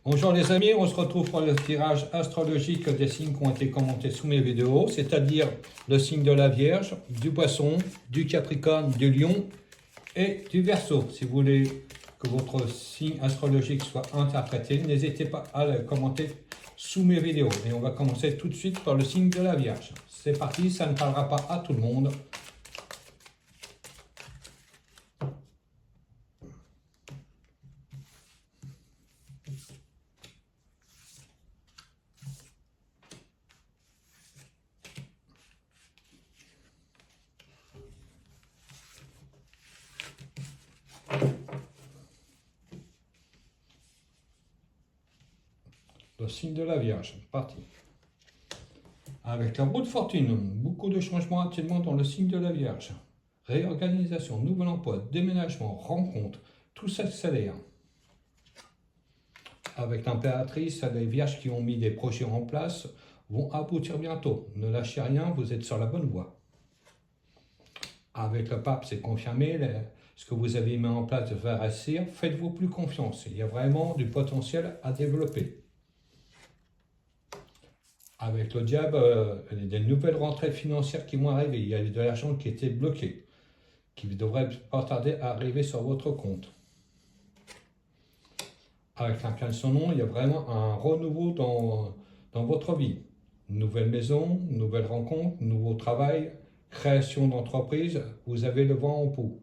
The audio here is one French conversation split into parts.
Bonjour les amis, on se retrouve pour le tirage astrologique des signes qui ont été commentés sous mes vidéos, c'est-à-dire le signe de la Vierge, du Poisson, du Capricorne, du Lion et du Verseau. Si vous voulez que votre signe astrologique soit interprété, n'hésitez pas à le commenter sous mes vidéos. Et on va commencer tout de suite par le signe de la Vierge. C'est parti, ça ne parlera pas à tout le monde. Le signe de la Vierge, parti. Avec la roue de fortune, beaucoup de changements actuellement dans le signe de la Vierge. Réorganisation, nouvel emploi, déménagement, rencontre, tout s'accélère. Avec l'impératrice, les Vierges qui ont mis des projets en place vont aboutir bientôt. Ne lâchez rien, vous êtes sur la bonne voie. Avec le pape, c'est confirmé, ce que vous avez mis en place va réussir. Faites-vous plus confiance, il y a vraiment du potentiel à développer. Avec le diable, il y a des nouvelles rentrées financières qui vont arriver. Il y a de l'argent qui était bloqué, qui devrait pas tarder à arriver sur votre compte. Avec l'incarne de son nom, il y a vraiment un renouveau dans votre vie. Nouvelle maison, nouvelle rencontre, nouveau travail, création d'entreprise, vous avez le vent en poupe.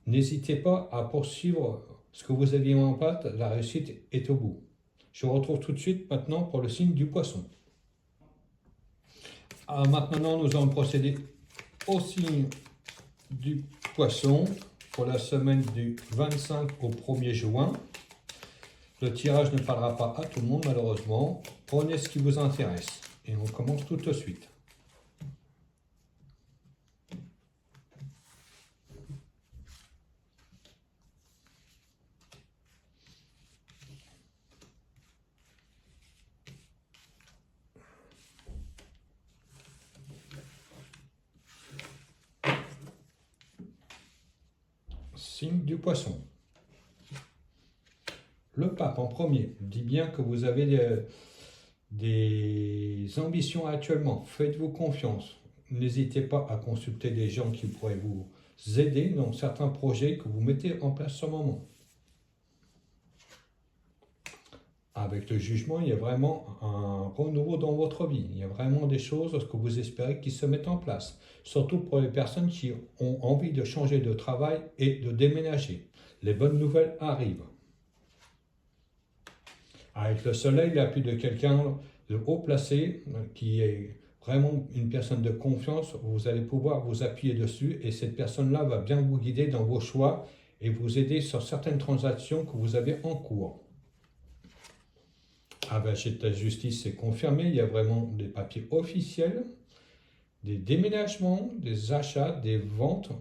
N'hésitez pas à poursuivre ce que vous aviez en place, la réussite est au bout. Je vous retrouve tout de suite maintenant pour le signe du Poisson. Maintenant, nous allons procéder au signe du Poisson pour la semaine du 25 au 1er juin. Le tirage ne parlera pas à tout le monde, malheureusement. Prenez ce qui vous intéresse. Et on commence tout de suite. Signe du Poisson. Le pape en premier dit bien que vous avez des ambitions actuellement. Faites-vous confiance. N'hésitez pas à consulter des gens qui pourraient vous aider dans certains projets que vous mettez en place ce moment. Avec le jugement, il y a vraiment un renouveau dans votre vie. Il y a vraiment des choses que vous espérez qui se mettent en place. Surtout pour les personnes qui ont envie de changer de travail et de déménager. Les bonnes nouvelles arrivent. Avec le soleil, l'appui de quelqu'un de haut placé, qui est vraiment une personne de confiance, vous allez pouvoir vous appuyer dessus et cette personne-là va bien vous guider dans vos choix et vous aider sur certaines transactions que vous avez en cours. Avec la justice, c'est confirmé, il y a vraiment des papiers officiels, des déménagements, des achats, des ventes,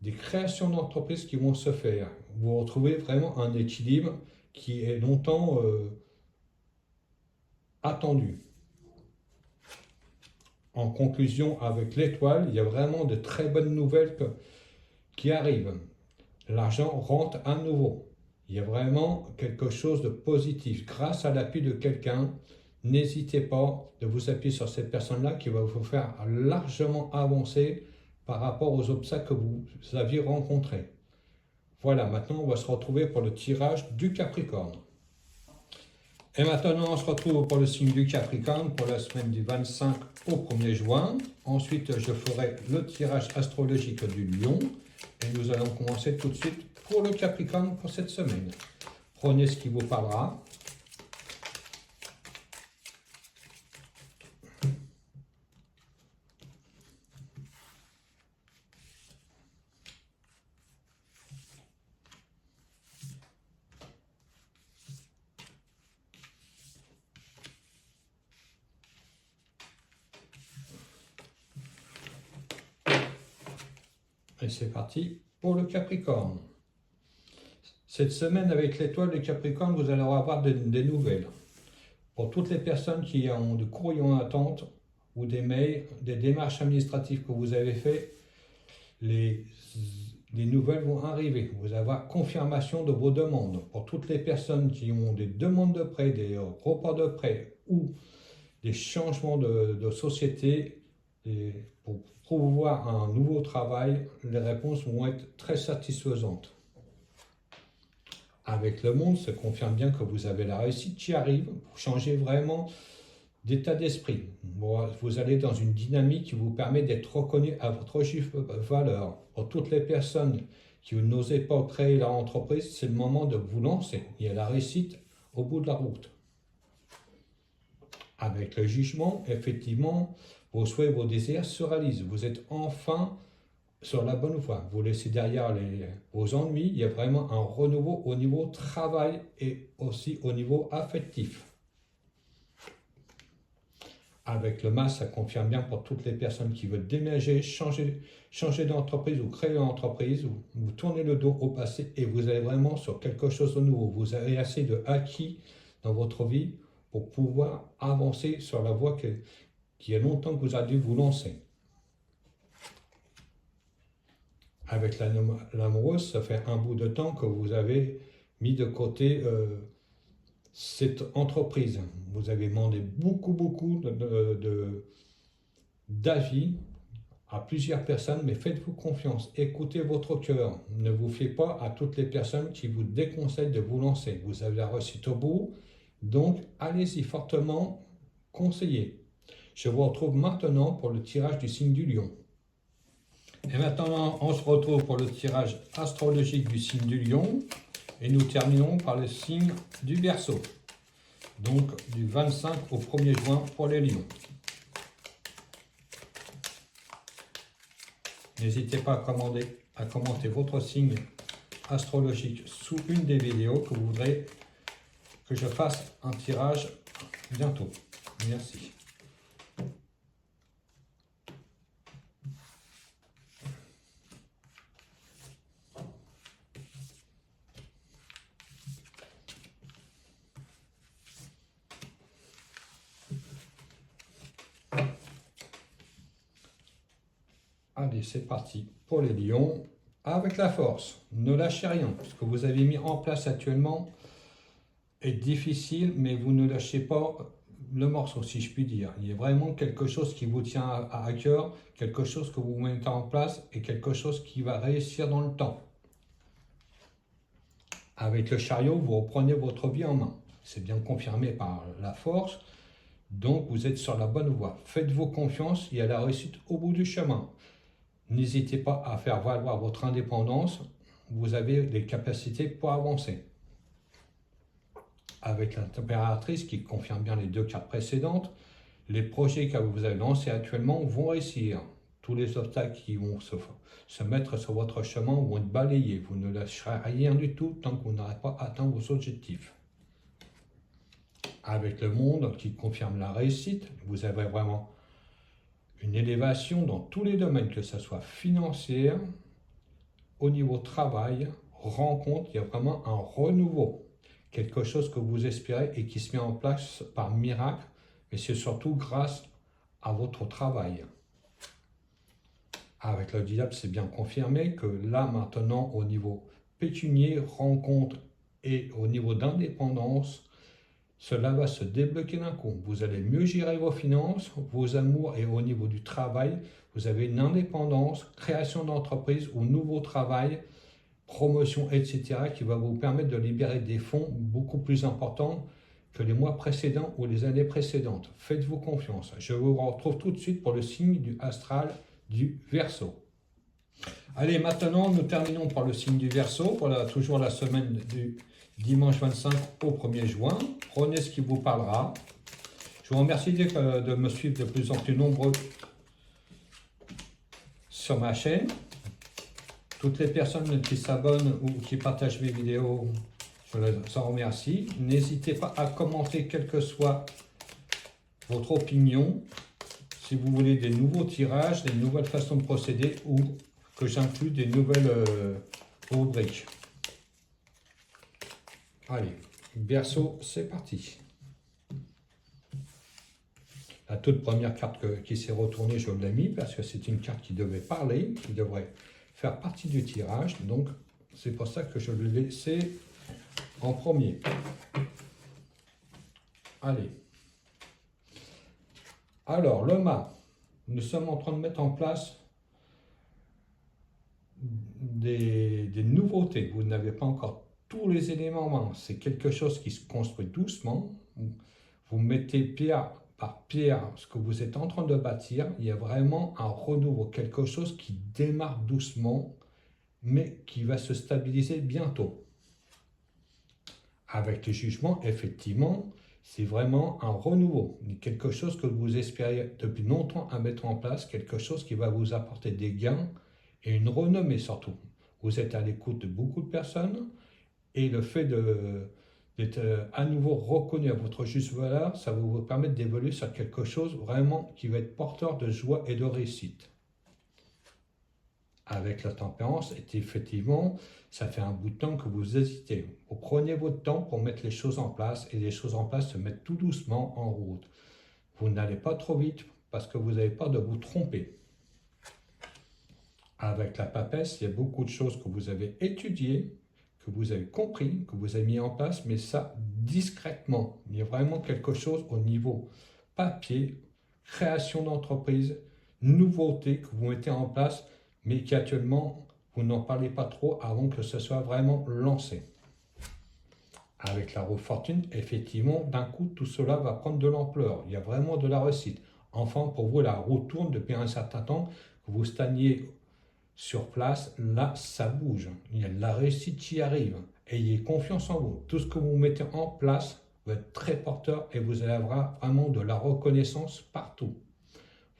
des créations d'entreprises qui vont se faire. Vous retrouvez vraiment un équilibre qui est longtemps attendu. En conclusion, avec l'étoile, il y a vraiment de très bonnes nouvelles qui arrivent. L'argent rentre à nouveau. Il y a vraiment quelque chose de positif. Grâce à l'appui de quelqu'un, n'hésitez pas de vous appuyer sur cette personne-là qui va vous faire largement avancer par rapport aux obstacles que vous aviez rencontrés. Voilà, maintenant on va se retrouver pour le tirage du Capricorne. Et maintenant, on se retrouve pour le signe du Capricorne pour la semaine du 25 au 1er juin. Ensuite, je ferai le tirage astrologique du Lion. Et nous allons commencer tout de suite pour le Capricorne pour cette semaine. Prenez ce qui vous parlera. Et c'est parti pour le Capricorne. Cette semaine, avec l'étoile de Capricorne, vous allez avoir des nouvelles. Pour toutes les personnes qui ont de courriers en attente ou des mails, des démarches administratives que vous avez faites, les des nouvelles vont arriver. Vous allez avoir confirmation de vos demandes. Pour toutes les personnes qui ont des demandes de prêt, des reports de prêt ou des changements de société, et pour pouvoir un nouveau travail, les réponses vont être très satisfaisantes. Avec le monde, ça confirme bien que vous avez la réussite qui arrive. Vous changez vraiment d'état d'esprit. Vous allez dans une dynamique qui vous permet d'être reconnu à votre juste valeur. Pour toutes les personnes qui n'osaient pas créer leur entreprise, c'est le moment de vous lancer. Il y a la réussite au bout de la route. Avec le jugement, effectivement, vos souhaits, vos désirs se réalisent. Vous êtes enfin sur la bonne voie. Vous laissez derrière vos ennuis. Il y a vraiment un renouveau au niveau travail et aussi au niveau affectif. Avec le masque, ça confirme bien pour toutes les personnes qui veulent déménager, changer d'entreprise ou créer une entreprise. Vous tournez le dos au passé et vous allez vraiment sur quelque chose de nouveau. Vous avez assez de acquis dans votre vie pour pouvoir avancer sur la voie qui a longtemps que vous avez dû vous lancer. Avec l'amoureuse, ça fait un bout de temps que vous avez mis de côté cette entreprise. Vous avez demandé beaucoup d'avis à plusieurs personnes, mais faites-vous confiance. Écoutez votre cœur. Ne vous fiez pas à toutes les personnes qui vous déconseillent de vous lancer. Vous avez la réussite au bout, donc allez-y fortement conseillé. Je vous retrouve maintenant pour le tirage du signe du lion. Et maintenant, on se retrouve pour le tirage astrologique du signe du lion. Et nous terminons par le signe du Verseau. Donc, du 25 au 1er juin pour les lions. N'hésitez pas à commenter votre signe astrologique sous une des vidéos que vous voudrez que je fasse un tirage bientôt. Merci. Allez, c'est parti pour les lions. Avec la force, ne lâchez rien. Ce que vous avez mis en place actuellement est difficile, mais vous ne lâchez pas le morceau, si je puis dire. Il y a vraiment quelque chose qui vous tient à cœur, quelque chose que vous mettez en place et quelque chose qui va réussir dans le temps. Avec le chariot, vous reprenez votre vie en main. C'est bien confirmé par la force. Donc, vous êtes sur la bonne voie. Faites-vous confiance, il y a la réussite au bout du chemin. N'hésitez pas à faire valoir votre indépendance. Vous avez des capacités pour avancer. Avec la températrice qui confirme bien les deux cartes précédentes, les projets que vous avez lancés actuellement vont réussir. Tous les obstacles qui vont se mettre sur votre chemin vont être balayés. Vous ne lâcherez rien du tout tant que vous n'aurez pas atteint vos objectifs. Avec le monde qui confirme la réussite, vous avez vraiment une élévation dans tous les domaines, que ce soit financier, au niveau travail, rencontre, il y a vraiment un renouveau. Quelque chose que vous espérez et qui se met en place par miracle, mais c'est surtout grâce à votre travail. Avec le diable, c'est bien confirmé que là, maintenant, au niveau pécunier, rencontre et au niveau d'indépendance, cela va se débloquer d'un coup. Vous allez mieux gérer vos finances, vos amours et au niveau du travail, vous avez une indépendance, création d'entreprise ou nouveau travail, promotion, etc. qui va vous permettre de libérer des fonds beaucoup plus importants que les mois précédents ou les années précédentes. Faites-vous confiance. Je vous retrouve tout de suite pour le signe du astral du Verseau. Allez, maintenant, nous terminons par le signe du Verseau, pour toujours la semaine du dimanche 25 au 1er juin. Prenez ce qui vous parlera. Je vous remercie de me suivre de plus en plus nombreux sur ma chaîne. Toutes les personnes qui s'abonnent ou qui partagent mes vidéos, je les en remercie. N'hésitez pas à commenter quelle que soit votre opinion. Si vous voulez des nouveaux tirages, des nouvelles façons de procéder ou que j'inclue des nouvelles rubriques. Allez, Verseau, c'est parti. La toute première carte qui s'est retournée, je l'ai mis parce que c'est une carte qui devait parler, qui devrait faire partie du tirage. Donc, c'est pour ça que je le laissais en premier. Allez. Alors, le mât. Nous sommes en train de mettre en place des nouveautés. Vous n'avez pas encore tous les éléments en main. C'est quelque chose qui se construit doucement. Vous mettez pierre par pierre ce que vous êtes en train de bâtir. Il y a vraiment un renouveau, quelque chose qui démarre doucement, mais qui va se stabiliser bientôt. Avec le jugement, effectivement, c'est vraiment un renouveau, quelque chose que vous espériez depuis longtemps à mettre en place, quelque chose qui va vous apporter des gains et une renommée surtout. Vous êtes à l'écoute de beaucoup de personnes et le fait d'être à nouveau reconnu à votre juste valeur, ça va vous permettre d'évoluer sur quelque chose vraiment qui va être porteur de joie et de réussite. Avec la tempérance, effectivement, ça fait un bout de temps que vous hésitez. Vous prenez votre temps pour mettre les choses en place et les choses en place se mettent tout doucement en route. Vous n'allez pas trop vite parce que vous n'avez peur de vous tromper. Avec la papesse, il y a beaucoup de choses que vous avez étudiées, que vous avez compris, que vous avez mis en place, mais ça discrètement. Il y a vraiment quelque chose au niveau papier, création d'entreprise, nouveautés que vous mettez en place, mais qu'actuellement, vous n'en parlez pas trop avant que ce soit vraiment lancé. Avec la roue fortune, effectivement, d'un coup, tout cela va prendre de l'ampleur. Il y a vraiment de la réussite. Enfin, pour vous, la roue tourne depuis un certain temps, que vous stagniez sur place, là, ça bouge. Il y a de la réussite qui arrive. Ayez confiance en vous. Tout ce que vous mettez en place va être très porteur et vous allez avoir vraiment de la reconnaissance partout.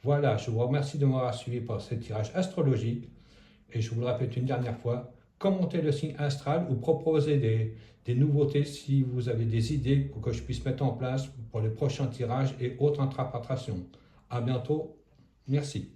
Voilà, je vous remercie de m'avoir suivi pour ce tirage astrologique. Et je vous le répète une dernière fois, commentez le signe astral ou proposez des nouveautés si vous avez des idées pour que je puisse mettre en place pour les prochains tirages et autres interprétations. À bientôt, merci.